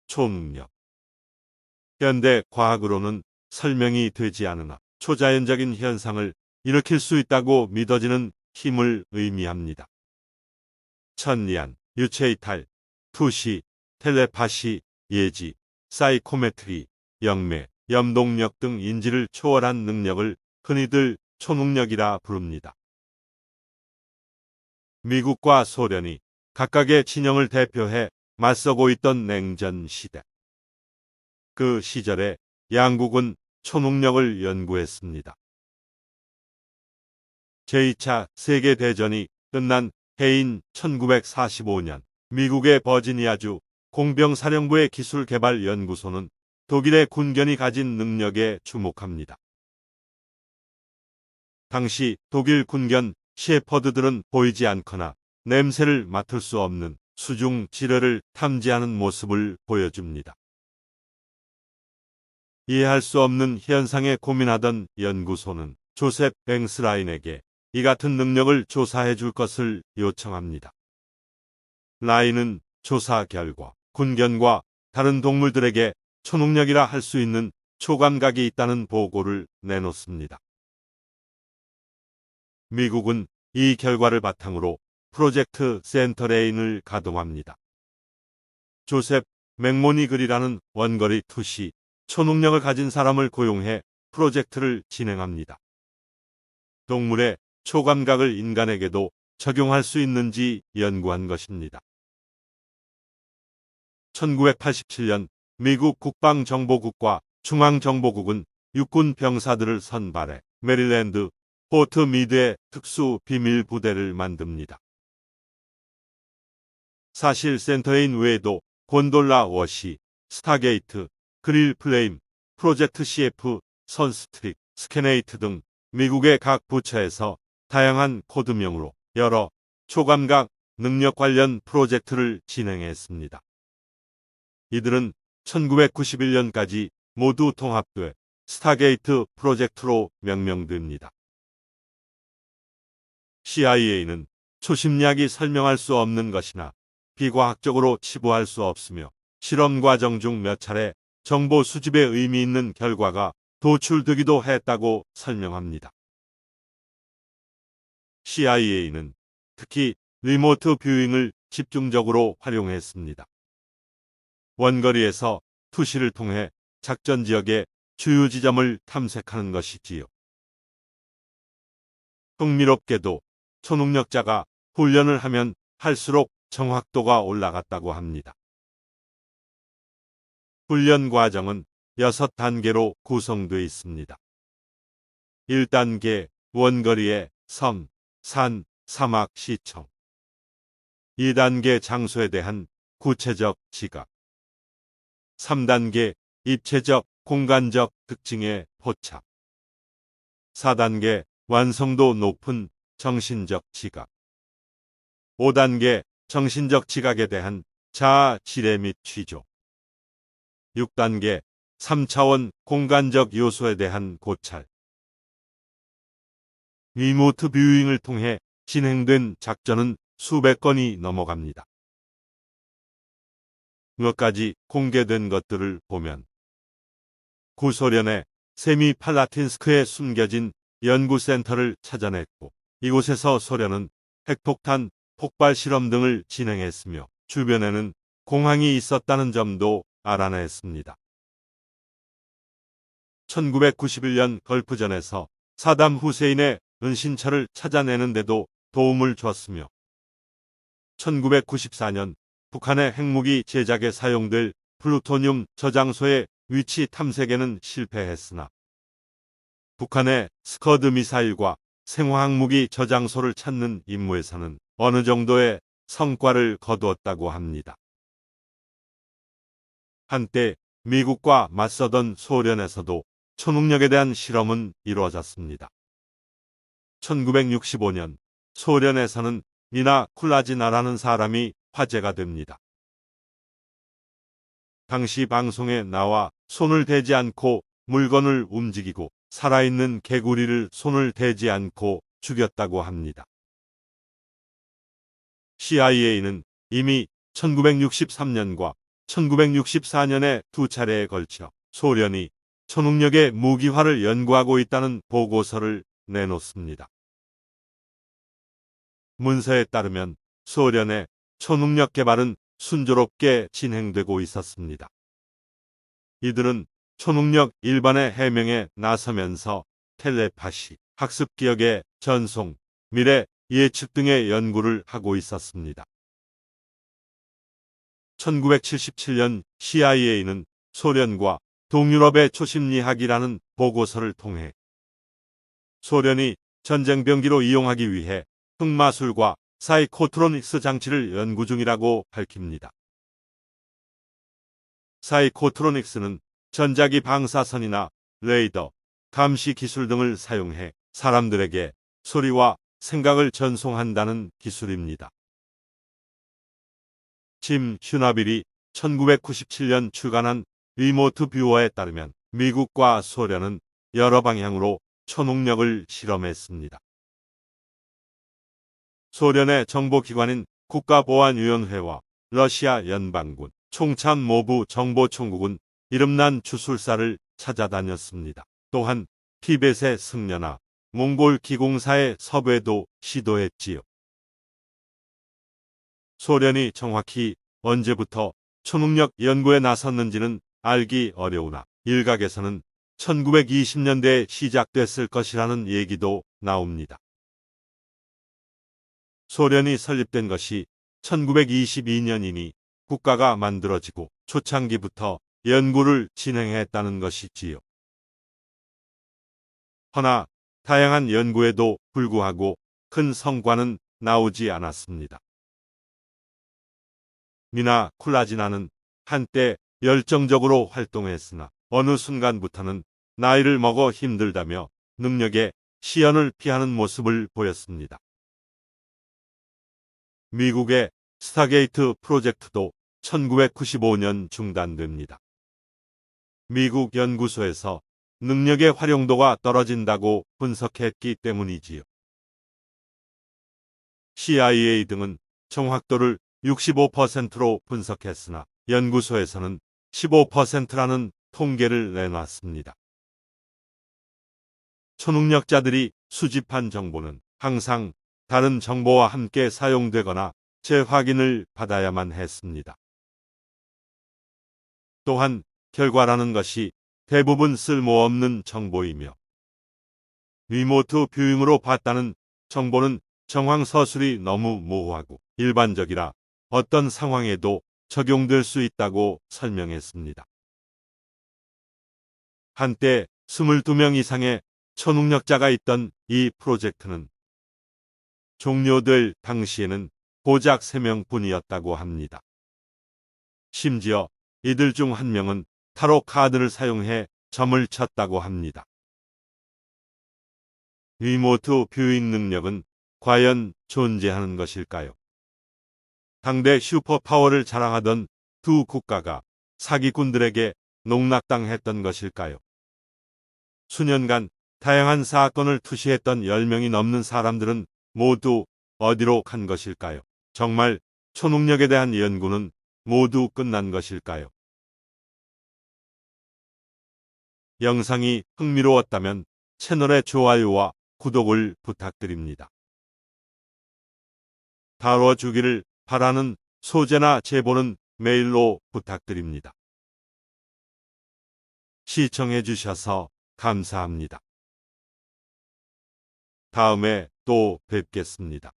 초능력. 현대 과학으로는 설명이 되지 않으나 초자연적인 현상을 일으킬 수 있다고 믿어지는 힘을 의미합니다. 천리안, 유체이탈, 투시, 텔레파시, 예지, 사이코메트리, 영매, 염동력 등 인지를 초월한 능력을 흔히들 초능력이라 부릅니다. 미국과 소련이 각각의 진영을 대표해 맞서고 있던 냉전 시대. 그 시절에 양국은 초능력을 연구했습니다. 제2차 세계대전이 끝난 해인 1945년 미국의 버지니아주 공병사령부의 기술개발연구소는 독일의 군견이 가진 능력에 주목합니다. 당시 독일 군견 셰퍼드들은 보이지 않거나 냄새를 맡을 수 없는 수중 지뢰를 탐지하는 모습을 보여줍니다. 이해할 수 없는 현상에 고민하던 연구소는 조셉 뱅스라인에게 이 같은 능력을 조사해 줄 것을 요청합니다. 라인은 조사 결과 군견과 다른 동물들에게 초능력이라 할 수 있는 초감각이 있다는 보고를 내놓습니다. 미국은 이 결과를 바탕으로 프로젝트 센터레인을 가동합니다. 조셉 맥모니글이라는 원거리 투시 초능력을 가진 사람을 고용해 프로젝트를 진행합니다. 동물의 초감각을 인간에게도 적용할 수 있는지 연구한 것입니다. 1987년 미국 국방정보국과 중앙정보국은 육군 병사들을 선발해 메릴랜드 포트 미드의 특수 비밀 부대를 만듭니다. 사실 센터인 외에도 곤돌라 워시, 스타게이트, 그릴 플레임, 프로젝트 CF, 선스트릭, 스캐네이트 등 미국의 각 부처에서 다양한 코드명으로 여러 초감각 능력 관련 프로젝트를 진행했습니다. 이들은 1991년까지 모두 통합돼 스타게이트 프로젝트로 명명됩니다. CIA는 초심리학이 설명할 수 없는 것이나 비과학적으로 치부할 수 없으며 실험 과정 중 몇 차례 정보 수집에 의미 있는 결과가 도출되기도 했다고 설명합니다. CIA는 특히 리모트 뷰잉을 집중적으로 활용했습니다. 원거리에서 투시를 통해 작전 지역의 주요 지점을 탐색하는 것이지요. 흥미롭게도 초능력자가 훈련을 하면 할수록 정확도가 올라갔다고 합니다. 훈련 과정은 6단계로 구성되어 있습니다. 1단계 원거리의 섬, 산, 사막, 시청. 2단계 장소에 대한 구체적 지각. 3단계 입체적, 공간적 특징의 포착. 4단계 완성도 높은 정신적 지각. 5단계 정신적 지각에 대한 자아 지뢰 및 취조. 6단계 3차원 공간적 요소에 대한 고찰. 리모트 뷰잉을 통해 진행된 작전은 수백 건이 넘어갑니다. 몇 가지 공개된 것들을 보면 구소련의 세미팔라틴스크에 숨겨진 연구센터를 찾아냈고 이곳에서 소련은 핵폭탄 폭발 실험 등을 진행했으며 주변에는 공항이 있었다는 점도 알아냈습니다. 1991년 걸프전에서 사담 후세인의 은신처를 찾아내는데도 도움을 줬으며 1994년 북한의 핵무기 제작에 사용될 플루토늄 저장소의 위치 탐색에는 실패했으나 북한의 스커드 미사일과 생화학무기 저장소를 찾는 임무에서는 어느 정도의 성과를 거두었다고 합니다. 한때 미국과 맞서던 소련에서도 초능력에 대한 실험은 이루어졌습니다. 1965년 소련에서는 니나 쿨라지나라는 사람이 화제가 됩니다. 당시 방송에 나와 손을 대지 않고 물건을 움직이고 살아있는 개구리를 손을 대지 않고 죽였다고 합니다. CIA는 이미 1963년과 1964년에 두 차례에 걸쳐 소련이 초능력의 무기화를 연구하고 있다는 보고서를 내놓습니다. 문서에 따르면 소련의 초능력 개발은 순조롭게 진행되고 있었습니다. 이들은 초능력 일반의 해명에 나서면서 텔레파시, 학습 기억의 전송, 미래 예측 등의 연구를 하고 있었습니다. 1977년 CIA는 소련과 동유럽의 초심리학이라는 보고서를 통해 소련이 전쟁병기로 이용하기 위해 흑마술과 사이코트로닉스 장치를 연구 중이라고 밝힙니다. 사이코트로닉스는 전자기 방사선이나 레이더, 감시 기술 등을 사용해 사람들에게 소리와 생각을 전송한다는 기술입니다. 짐 슈나빌이 1997년 출간한 리모트 뷰어에 따르면 미국과 소련은 여러 방향으로 초능력을 실험했습니다. 소련의 정보기관인 국가보안위원회와 러시아 연방군 총참모부 정보총국은 이름난 주술사를 찾아다녔습니다. 또한 티벳의 승려나 몽골 기공사의 섭외도 시도했지요. 소련이 정확히 언제부터 초능력 연구에 나섰는지는 알기 어려우나 일각에서는 1920년대에 시작됐을 것이라는 얘기도 나옵니다. 소련이 설립된 것이 1922년이니 국가가 만들어지고 초창기부터 연구를 진행했다는 것이지요. 허나 다양한 연구에도 불구하고 큰 성과는 나오지 않았습니다. 미나 쿨라지나는 한때 열정적으로 활동했으나 어느 순간부터는 나이를 먹어 힘들다며 능력의 시연을 피하는 모습을 보였습니다. 미국의 스타게이트 프로젝트도 1995년 중단됩니다. 미국 연구소에서 능력의 활용도가 떨어진다고 분석했기 때문이지요. CIA 등은 정확도를 65%로 분석했으나 연구소에서는 15%라는 통계를 내놨습니다. 초능력자들이 수집한 정보는 항상 다른 정보와 함께 사용되거나 재확인을 받아야만 했습니다. 또한 결과라는 것이 대부분 쓸모없는 정보이며 리모트 뷰잉으로 봤다는 정보는 정황 서술이 너무 모호하고 일반적이라 어떤 상황에도 적용될 수 있다고 설명했습니다. 한때 22명 이상의 초능력자가 있던 이 프로젝트는 종료될 당시에는 고작 3명뿐이었다고 합니다. 심지어 이들 중 한 명은 타로 카드를 사용해 점을 쳤다고 합니다. 리모트 뷰잉 능력은 과연 존재하는 것일까요? 당대 슈퍼파워를 자랑하던 두 국가가 사기꾼들에게 농락당했던 것일까요? 수년간 다양한 사건을 투시했던 10명이 넘는 사람들은 모두 어디로 간 것일까요? 정말 초능력에 대한 연구는 모두 끝난 것일까요? 영상이 흥미로웠다면 채널의 좋아요와 구독을 부탁드립니다. 다뤄주기를 바라는 소재나 제보는 메일로 부탁드립니다. 시청해 주셔서 감사합니다. 다음에 또 뵙겠습니다.